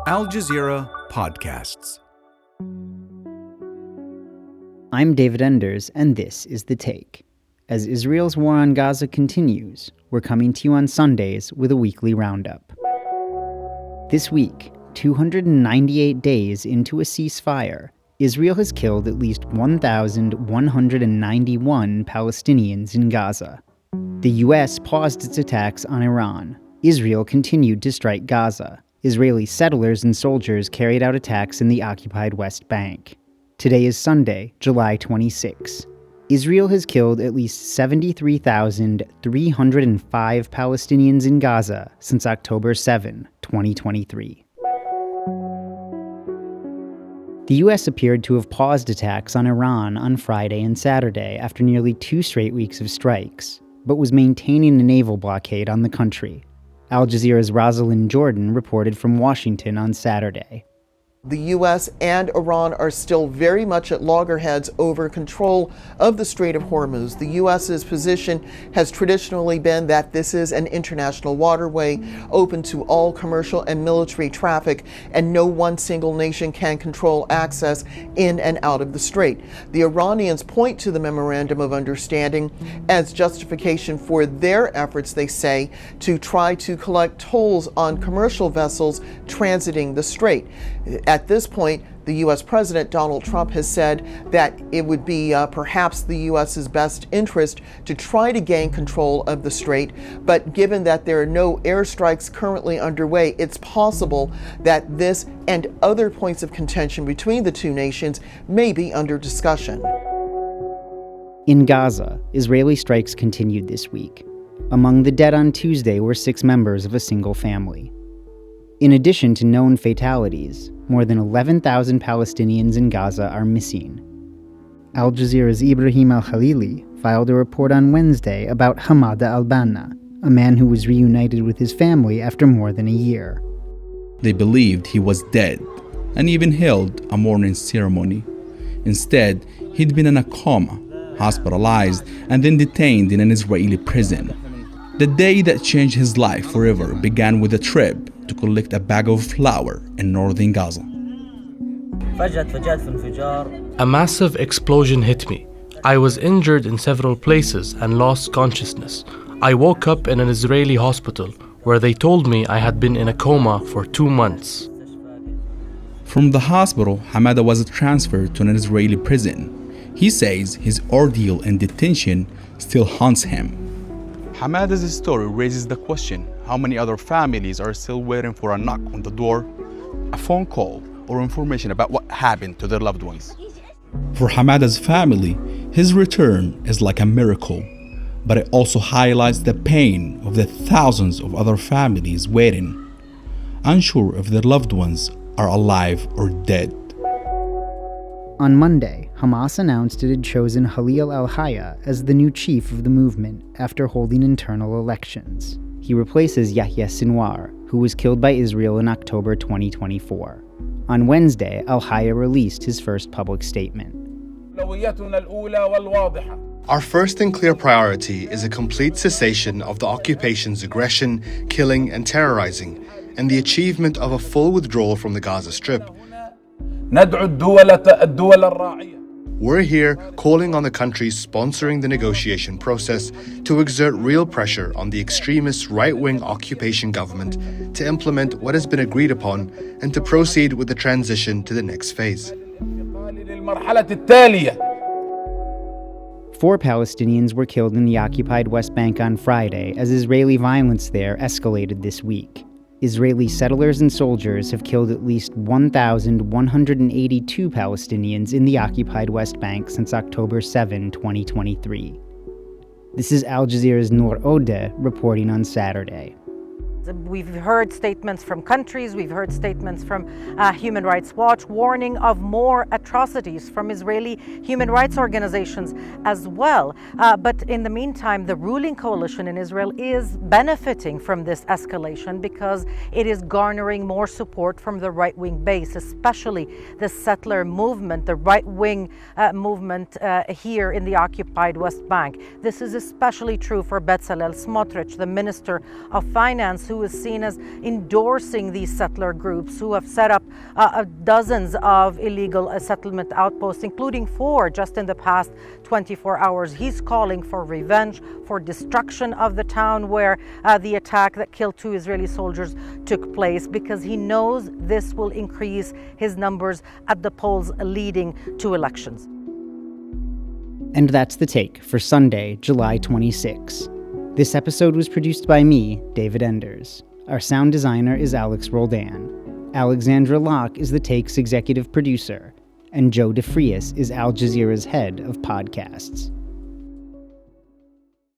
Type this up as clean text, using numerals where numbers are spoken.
Al Jazeera Podcasts. I'm David Enders, and this is The Take. As Israel's war on Gaza continues, we're coming to you on Sundays with a weekly roundup. This week, 298 days into a ceasefire, Israel has killed at least 1,191 Palestinians in Gaza. The U.S. paused its attacks on Iran. Israel continued to strike Gaza. Israeli settlers and soldiers carried out attacks in the occupied West Bank. Today is Sunday, July 26. Israel has killed at least 73,305 Palestinians in Gaza since October 7, 2023. The U.S. appeared to have paused attacks on Iran on Friday and Saturday after nearly 2 straight weeks of strikes, but was maintaining a naval blockade on the country. Al Jazeera's Rosiland Jordan reported from Washington on Saturday. The U.S. and Iran are still very much at loggerheads over control of the Strait of Hormuz. The U.S.'s position has traditionally been that this is an international waterway open to all commercial and military traffic, and no one single nation can control access in and out of the strait. The Iranians point to the Memorandum of Understanding as justification for their efforts, they say, to try to collect tolls on commercial vessels transiting the strait. At this point, the U.S. President Donald Trump has said that it would be perhaps the U.S.'s best interest to try to gain control of the strait, but given that there are no airstrikes currently underway, it's possible that this and other points of contention between the two nations may be under discussion. In Gaza, Israeli strikes continued this week. Among the dead on Tuesday were 6 members of a single family. In addition to known fatalities, more than 11,000 Palestinians in Gaza are missing. Al Jazeera's Ibrahim al-Khalili filed a report on Wednesday about Hamada al-Banna, a man who was reunited with his family after more than a year. They believed he was dead and even held a mourning ceremony. Instead, he'd been in a coma, hospitalized, and then detained in an Israeli prison. The day that changed his life forever began with a trip to collect a bag of flour in northern Gaza. A massive explosion hit me. I was injured in several places and lost consciousness. I woke up in an Israeli hospital where they told me I had been in a coma for 2 months. From the hospital, Hamada was transferred to an Israeli prison. He says his ordeal in detention still haunts him. Hamada's story raises the question, how many other families are still waiting for a knock on the door, a phone call, or information about what happened to their loved ones? For Hamada's family, his return is like a miracle, but it also highlights the pain of the thousands of other families waiting, unsure if their loved ones are alive or dead. On Monday, Hamas announced it had chosen Khalil al-Hayya as the new chief of the movement after holding internal elections. He replaces Yahya Sinwar, who was killed by Israel in October 2024. On Wednesday, al-Hayya released his first public statement. Our first and clear priority is a complete cessation of the occupation's aggression, killing, and terrorizing, and the achievement of a full withdrawal from the Gaza Strip. We're here calling on the countries sponsoring the negotiation process to exert real pressure on the extremist right-wing occupation government to implement what has been agreed upon and to proceed with the transition to the next phase. 4 Palestinians were killed in the occupied West Bank on Friday as Israeli violence there escalated this week. Israeli settlers and soldiers have killed at least 1,182 Palestinians in the occupied West Bank since October 7, 2023. This is Al Jazeera's Nour Odeh reporting on Saturday. We've heard statements from countries, we've heard statements from Human Rights Watch warning of more atrocities from Israeli human rights organizations as well. But in the meantime, the ruling coalition in Israel is benefiting from this escalation because it is garnering more support from the right-wing base, especially the settler movement, the right-wing movement here in the occupied West Bank. This is especially true for Bezalel Smotrich, the Minister of Finance, who who is seen as endorsing these settler groups who have set up dozens of illegal settlement outposts, including 4 just in the past 24 hours. He's calling for revenge, for destruction of the town where the attack that killed 2 Israeli soldiers took place, because he knows this will increase his numbers at the polls leading to elections. And that's The Take for Sunday, July 26. This episode was produced by me, David Enders. Our sound designer is Alex Roldan. Alexandra Locke is The Take's executive producer, and Joanne de Frias is Al Jazeera's head of podcasts.